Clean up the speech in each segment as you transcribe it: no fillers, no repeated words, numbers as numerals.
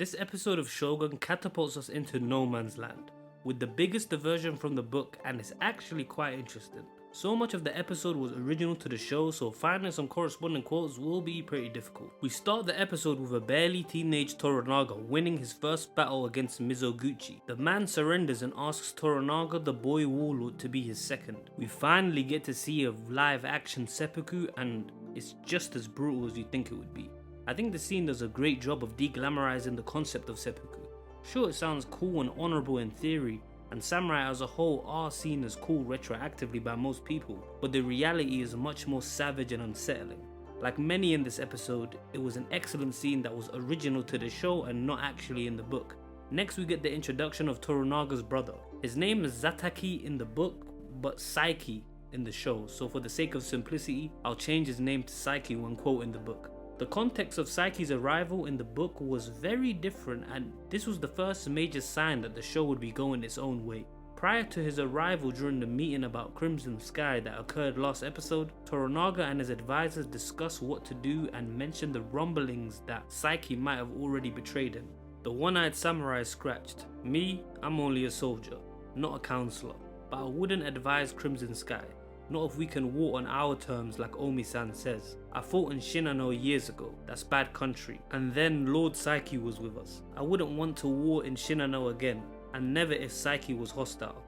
This episode of Shogun catapults us into no man's land, with the biggest diversion from the book, and it's actually quite interesting. So much of the episode was original to the show, so finding some corresponding quotes will be pretty difficult. We start the episode with a barely teenage Toranaga winning his first battle against Mizoguchi. The man surrenders and asks Toranaga, the boy warlord, to be his second. We finally get to see a live action seppuku, and it's just as brutal as you think it would be. I think the scene does a great job of de-glamorizing the concept of seppuku. Sure, it sounds cool and honorable in theory, and samurai as a whole are seen as cool retroactively by most people, but the reality is much more savage and unsettling. Like many in this episode, it was an excellent scene that was original to the show and not actually in the book. Next we get the introduction of Toranaga's brother. His name is Zataki in the book, but Saeki in the show, so for the sake of simplicity, I'll change his name to Saeki when quoting the book. The context of Saeki's arrival in the book was very different, and this was the first major sign that the show would be going its own way. Prior to his arrival during the meeting about Crimson Sky that occurred last episode, Toranaga and his advisors discussed what to do and mentioned the rumblings that Saeki might have already betrayed him. The one-eyed samurai scratched, "Me, I'm only a soldier, not a counselor, but I wouldn't advise Crimson Sky. Not if we can war on our terms like Omi-san says. I fought in Shinano years ago, that's bad country, and then Lord Saeki was with us. I wouldn't want to war in Shinano again, and never if Saeki was hostile.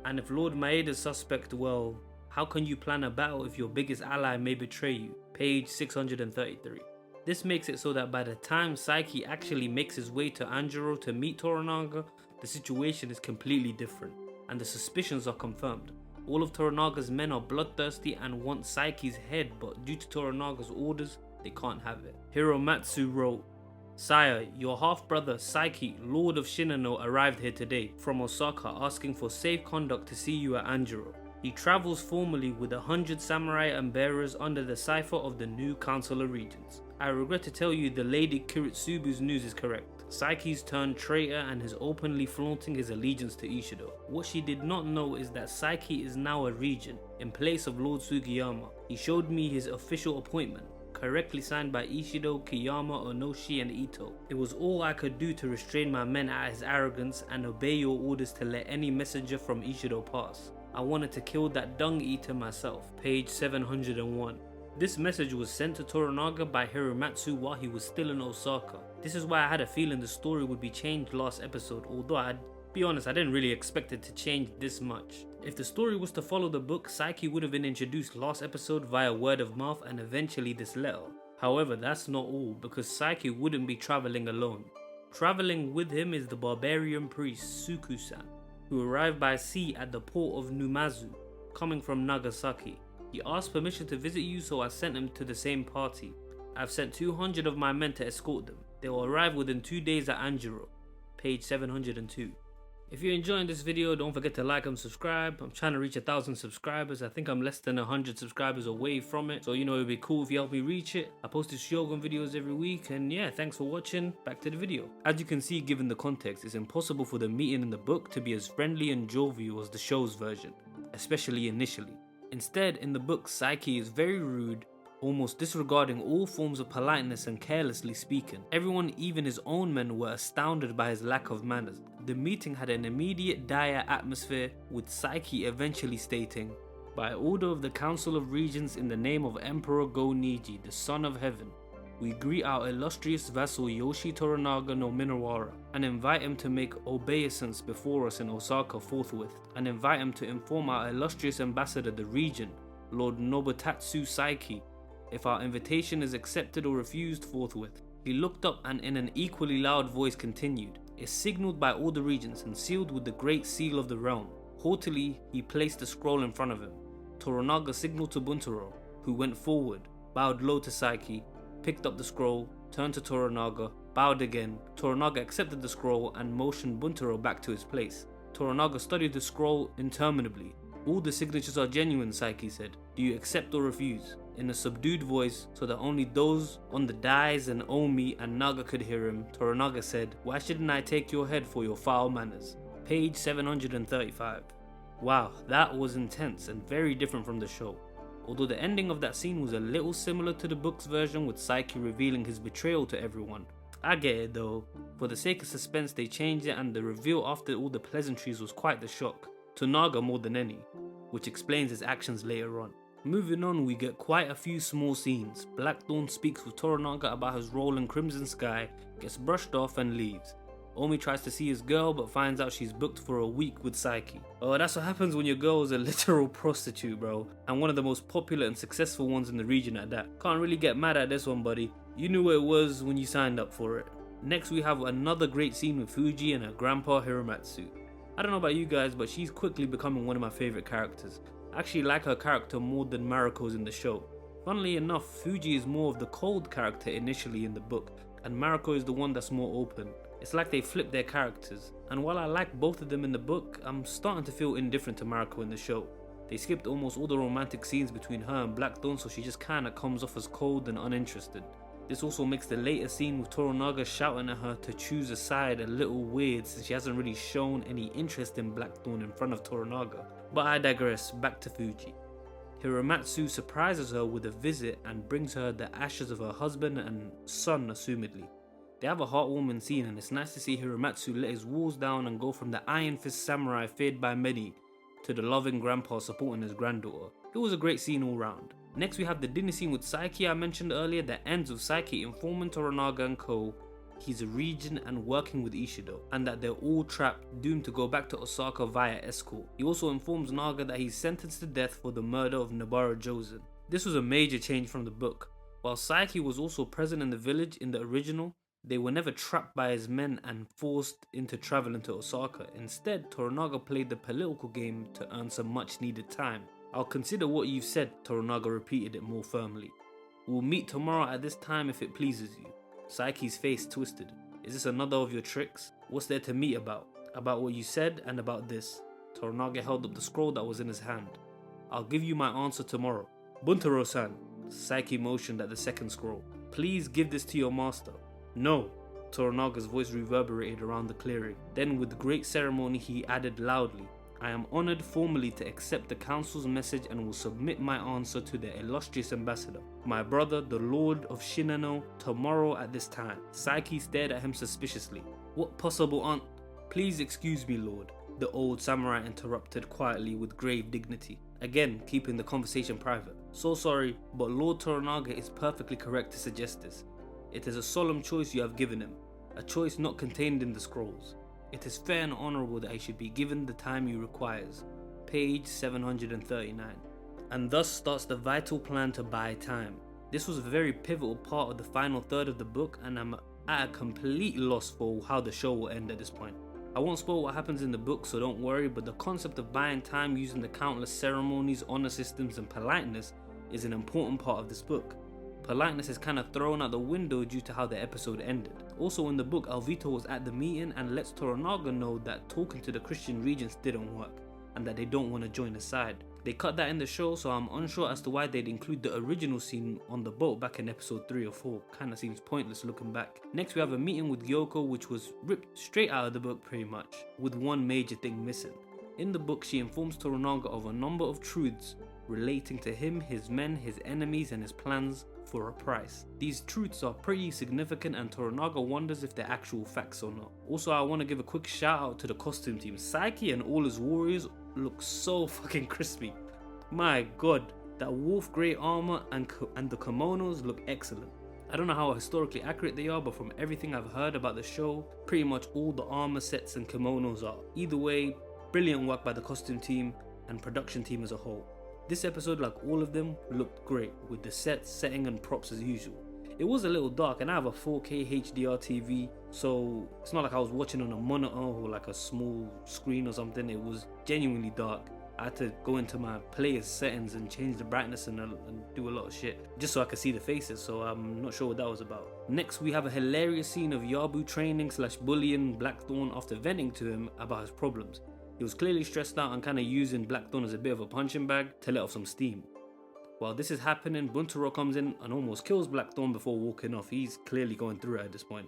And if Lord Maeda's suspect, well, how can you plan a battle if your biggest ally may betray you?" Page 633. This makes it so that by the time Saeki actually makes his way to Anjiro to meet Toranaga, the situation is completely different, and the suspicions are confirmed. All of Toranaga's men are bloodthirsty and want Saeki's head, but due to Toranaga's orders, they can't have it. Hiro-Matsu wrote, "Sire, your half-brother Saeki, Lord of Shinano, arrived here today from Osaka asking for safe conduct to see you at Anjiro. He travels formally with 100 samurai and bearers under the cipher of the new Council of Regents. I regret to tell you the Lady Kiritsubu's news is correct. Saeki's turned traitor and is openly flaunting his allegiance to Ishido. What she did not know is that Saeki is now a regent in place of Lord Sugiyama. He showed me his official appointment, correctly signed by Ishido, Kiyama, Onoshi and Ito. It was all I could do to restrain my men at his arrogance and obey your orders to let any messenger from Ishido pass. I wanted to kill that dung eater myself." Page 701. This message was sent to Toranaga by Hiro-Matsu while he was still in Osaka. This is why I had a feeling the story would be changed last episode, although I'd be honest, I didn't really expect it to change this much. If the story was to follow the book, Saeki would have been introduced last episode via word of mouth and eventually this letter. However, that's not all, because Saeki wouldn't be travelling alone. Travelling with him is the barbarian priest Suku-san, who arrived by sea at the port of Numazu, coming from Nagasaki. He asked permission to visit you, so I sent him to the same party. I've sent 200 of my men to escort them. They will arrive within 2 days at Anjiro. Page 702. If you're enjoying this video, don't forget to like and subscribe. I'm trying to reach 1,000 subscribers. I think I'm less than 100 subscribers away from it. So it'd be cool if you help me reach it. I post these Shogun videos every week, and yeah, thanks for watching. Back to the video. As you can see, given the context, it's impossible for the meeting in the book to be as friendly and jovial as the show's version, especially initially. Instead, in the book, Saeki is very rude, almost disregarding all forms of politeness and carelessly speaking. Everyone, even his own men, were astounded by his lack of manners. The meeting had an immediate dire atmosphere, with Saeki eventually stating, "By order of the Council of Regents in the name of Emperor Go-Niji, the Son of Heaven, we greet our illustrious vassal Yoshi Toranaga no Minowara and invite him to make obeisance before us in Osaka forthwith, and invite him to inform our illustrious ambassador, the regent, Lord Nobutatsu Saeki, if our invitation is accepted or refused forthwith." He looked up and in an equally loud voice continued, "Is signalled by all the regents and sealed with the great seal of the realm." Haughtily, he placed the scroll in front of him. Toranaga signalled to Buntaro, who went forward, bowed low to Saeki, picked up the scroll, turned to Toranaga, bowed again. Toranaga accepted the scroll and motioned Buntaro back to his place. Toranaga studied the scroll interminably. "All the signatures are genuine," Saeki said. "Do you accept or refuse?" In a subdued voice, so that only those on the dais and Omi and Naga could hear him, Toranaga said, "Why shouldn't I take your head for your foul manners?" Page 735. Wow, that was intense and very different from the show. Although the ending of that scene was a little similar to the book's version, with Saeki revealing his betrayal to everyone, I get it though. For the sake of suspense they changed it, and the reveal after all the pleasantries was quite the shock. To Naga more than any, which explains his actions later on. Moving on, we get quite a few small scenes. Blackthorne speaks with Toranaga about his role in Crimson Sky, gets brushed off and leaves. Omi tries to see his girl but finds out she's booked for a week with Saeki. Oh, that's what happens when your girl is a literal prostitute, bro. And one of the most popular and successful ones in the region at that. Can't really get mad at this one, buddy. You knew what it was when you signed up for it. Next we have another great scene with Fuji and her grandpa Hiro-Matsu. I don't know about you guys, but she's quickly becoming one of my favourite characters. I actually like her character more than Maruko's in the show. Funnily enough, Fuji is more of the cold character initially in the book, and Maruko is the one that's more open. It's like they flipped their characters, and while I like both of them in the book, I'm starting to feel indifferent to Maruko in the show. They skipped almost all the romantic scenes between her and Blackthorne, so she just kinda comes off as cold and uninterested. This also makes the later scene with Toranaga shouting at her to choose a side a little weird, since she hasn't really shown any interest in Blackthorne in front of Toranaga. But I digress, back to Fuji. Hiro-Matsu surprises her with a visit and brings her the ashes of her husband and son assumedly. They have a heartwarming scene, and it's nice to see Hiro-Matsu let his walls down and go from the iron fist samurai feared by many to the loving grandpa supporting his granddaughter. It was a great scene all round. Next we have the dinner scene with Saeki I mentioned earlier that ends with Saeki informing Toranaga and co. he's a regent and working with Ishido, and that they're all trapped, doomed to go back to Osaka via escort. He also informs Naga that he's sentenced to death for the murder of Nobara Jozen. This was a major change from the book. While Saeki was also present in the village in the original, they were never trapped by his men and forced into traveling to Osaka. Instead, Toranaga played the political game to earn some much needed time. I'll consider what you've said, Toranaga repeated it more firmly. We'll meet tomorrow at this time if it pleases you. Saeki's face twisted. Is this another of your tricks? What's there to meet about? About what you said and about this. Toranaga held up the scroll that was in his hand. I'll give you my answer tomorrow. Buntaro-san. Saeki motioned at the second scroll. Please give this to your master. No. Toranaga's voice reverberated around the clearing. Then with great ceremony he added loudly, I am honoured formally to accept the council's message and will submit my answer to the illustrious ambassador, my brother, the Lord of Shinano, tomorrow at this time. Saeki stared at him suspiciously. What possible aunt? Please excuse me, Lord, the old samurai interrupted quietly with grave dignity, again keeping the conversation private. So sorry, but Lord Toranaga is perfectly correct to suggest this. It is a solemn choice you have given him, a choice not contained in the scrolls. It is fair and honourable that he should be given the time he requires. Page 739. And thus starts the vital plan to buy time. This was a very pivotal part of the final third of the book, and I'm at a complete loss for how the show will end at this point. I won't spoil what happens in the book, so don't worry, but the concept of buying time using the countless ceremonies, honour systems and politeness is an important part of this book. Politeness is kind of thrown out the window due to how the episode ended. Also in the book, Alvito was at the meeting and lets Toranaga know that talking to the Christian regents didn't work, and that they don't want to join the side. They cut that in the show, so I'm unsure as to why they'd include the original scene on the boat back in episode 3 or 4. Kinda seems pointless looking back. Next we have a meeting with Gyoko, which was ripped straight out of the book pretty much, with one major thing missing. In the book she informs Toranaga of a number of truths relating to him, his men, his enemies and his plans for a price. These truths are pretty significant and Toranaga wonders if they're actual facts or not. Also, I want to give a quick shout out to the costume team. Saeki and all his warriors look so fucking crispy. My god, that wolf grey armor and the kimonos look excellent. I don't know how historically accurate they are, but from everything I've heard about the show, pretty much all the armor sets and kimonos are. Either way, brilliant work by the costume team and production team as a whole. This episode, like all of them, looked great with the sets, setting and props as usual. It was a little dark and I have a 4K HDR TV, so it's not like I was watching on a monitor or like a small screen or something. It was genuinely dark. I had to go into my player's settings and change the brightness and do a lot of shit just so I could see the faces, so I'm not sure what that was about. Next we have a hilarious scene of Yabu training / bullying Blackthorne after venting to him about his problems. He was clearly stressed out and kind of using Blackthorne as a bit of a punching bag to let off some steam. While this is happening, Buntaro comes in and almost kills Blackthorne before walking off. He's clearly going through it at this point.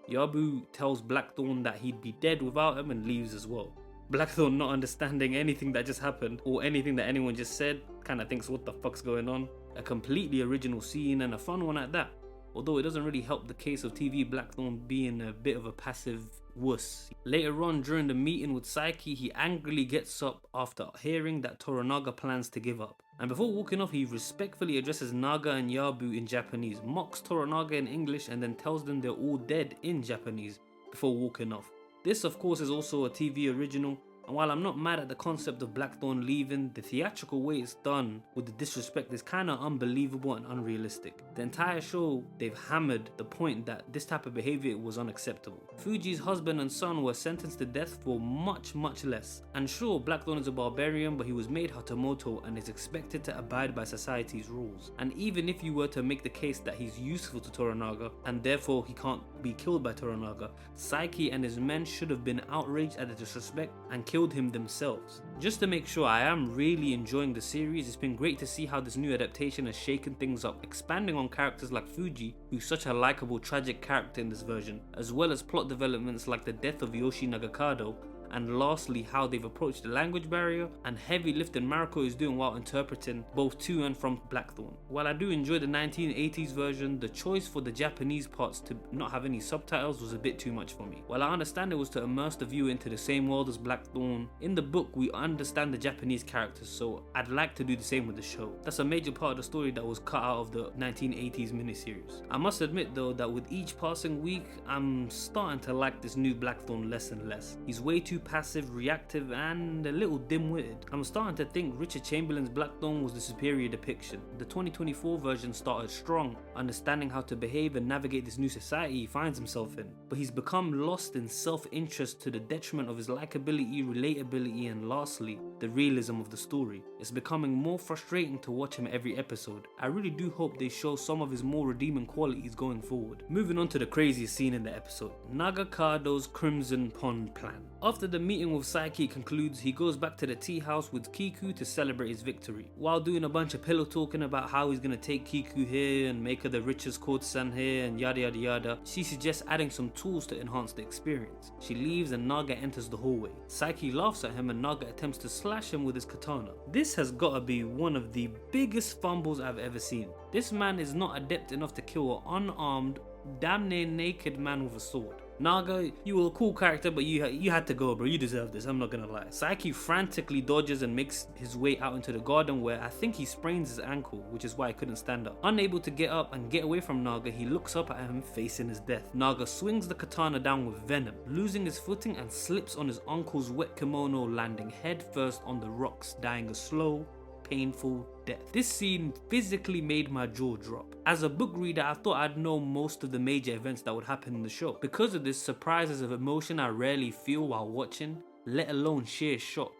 Yabu tells Blackthorne that he'd be dead without him and leaves as well. Blackthorne, not understanding anything that just happened or anything that anyone just said, kind of thinks what the fuck's going on. A completely original scene and a fun one at that. although it doesn't really help the case of TV Blackthorne being a bit of a passive wuss. Later on during the meeting with Saeki, he angrily gets up after hearing that Toranaga plans to give up. And before walking off, he respectfully addresses Naga and Yabu in Japanese, mocks Toranaga in English, and then tells them they're all dead in Japanese before walking off. This of course is also a TV original, and while I'm not mad at the concept of Blackthorne leaving, the theatrical way it's done with the disrespect is kinda unbelievable and unrealistic. The entire show, they've hammered the point that this type of behavior was unacceptable. Fuji's husband and son were sentenced to death for much less. And sure, Blackthorne is a barbarian, but he was made Hatamoto and is expected to abide by society's rules. And even if you were to make the case that he's useful to Toranaga, and therefore he can't be killed by Toranaga, Saeki and his men should have been outraged at the disrespect and killed him themselves. Just to make sure, I am really enjoying the series. It's been great to see how this new adaptation has shaken things up, expanding on characters like Fuji, who's such a likable tragic character in this version, as well as plot developments like the death of Yoshi Nagakado, and lastly how they've approached the language barrier and heavy lifting Mariko is doing while interpreting both to and from Blackthorne. While I do enjoy the 1980s version, the choice for the Japanese parts to not have any subtitles was a bit too much for me. While I understand it was to immerse the viewer into the same world as Blackthorne, in the book we understand the Japanese characters, so I'd like to do the same with the show. That's a major part of the story that was cut out of the 1980s miniseries. I must admit though that with each passing week I'm starting to like this new Blackthorne less and less. He's way too passive, reactive, and a little dim-witted. I'm starting to think Richard Chamberlain's Blackthorne was the superior depiction. The 2024 version started strong, understanding how to behave and navigate this new society he finds himself in, but he's become lost in self-interest to the detriment of his likability, relatability, and lastly, the realism of the story. It's becoming more frustrating to watch him every episode. I really do hope they show some of his more redeeming qualities going forward. Moving on to the craziest scene in the episode, Nagakado's Crimson Pond plan. After the meeting with Saeki concludes, he goes back to the tea house with Kiku to celebrate his victory. While doing a bunch of pillow talking about how he's gonna take Kiku here and make her the richest courtesan here and yada yada yada, she suggests adding some tools to enhance the experience. She leaves and Naga enters the hallway. Saeki laughs at him and Naga attempts to slash him with his katana. This has gotta be one of the biggest fumbles I've ever seen. This man is not adept enough to kill an unarmed, damn near naked man with a sword. Naga, you were a cool character, but you had to go, bro. You deserve this, I'm not gonna lie. Saeki frantically dodges and makes his way out into the garden where I think he sprains his ankle, which is why he couldn't stand up. Unable to get up and get away from Naga, he looks up at him facing his death. Naga swings the katana down with venom, losing his footing and slips on his uncle's wet kimono, landing head first on the rocks, dying a slow, painful death. This scene physically made my jaw drop. As a book reader, I thought I'd know most of the major events that would happen in the show. Because of this, surprises of emotion I rarely feel while watching, let alone sheer shock.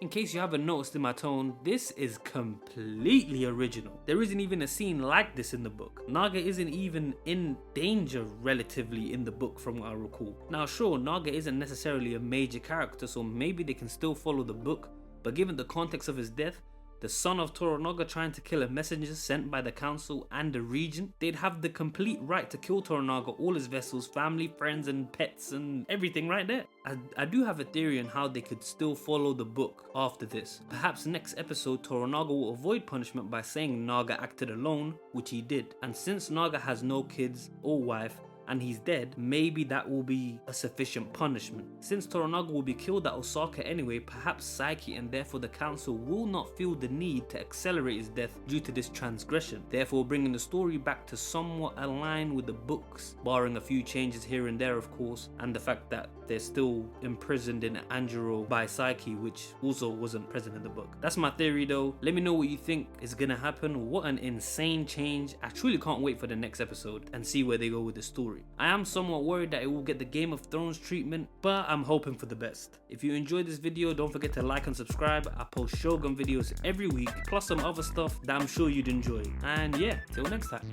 In case you haven't noticed in my tone, this is completely original. There isn't even a scene like this in the book. Naga isn't even in danger relatively in the book from what I recall. Now sure, Naga isn't necessarily a major character, so maybe they can still follow the book, but given the context of his death, the son of Toranaga trying to kill a messenger sent by the council and the regent, they'd have the complete right to kill Toranaga, all his vessels, family, friends and pets and everything right there. I do have a theory on how they could still follow the book after this. Perhaps next episode Toranaga will avoid punishment by saying Naga acted alone, which he did. And since Naga has no kids or wife, and he's dead, maybe that will be a sufficient punishment. Since Toranaga will be killed at Osaka anyway, perhaps Saeki and therefore the council will not feel the need to accelerate his death due to this transgression, therefore bringing the story back to somewhat align with the books, barring a few changes here and there of course, and the fact that they're still imprisoned in Anjiro by Saeki, which also wasn't present in the book. That's my theory though. Let me know what you think is gonna happen. What an insane change. I truly can't wait for the next episode and see where they go with the story. I am somewhat worried that it will get the Game of Thrones treatment, but I'm hoping for the best. If you enjoyed this video, don't forget to like and subscribe. I post Shogun videos every week, plus some other stuff that I'm sure you'd enjoy. And yeah, till next time.